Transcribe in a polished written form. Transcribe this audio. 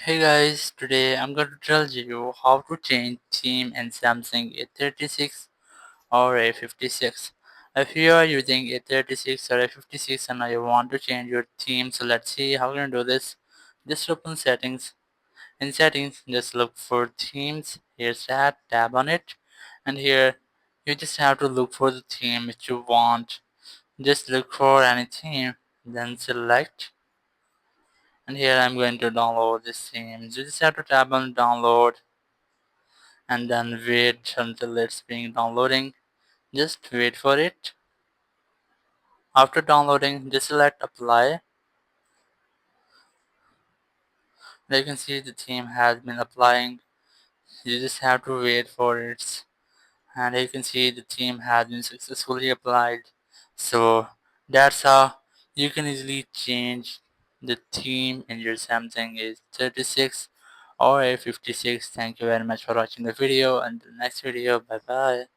Hey guys, today I'm going to tell you how to change theme in Samsung A36 or A56. If you are using A36 or A56 and you want to change your theme, so let's see how you can do this. Just open settings. In settings, just look for themes. Here's that, tap on it, and here you just have to look for the theme which you want. Just look for any theme, then select, and here I'm going to download this theme. You just have to tap on download and then wait until it's being downloading. Just wait for it. After downloading, just select apply. Now you can see the theme has been applying. You just have to wait for it. And you can see the theme has been successfully applied. So that's how you can easily change the theme in your Samsung A36 or A56. Thank you very much for watching the video, and the next video. Bye bye.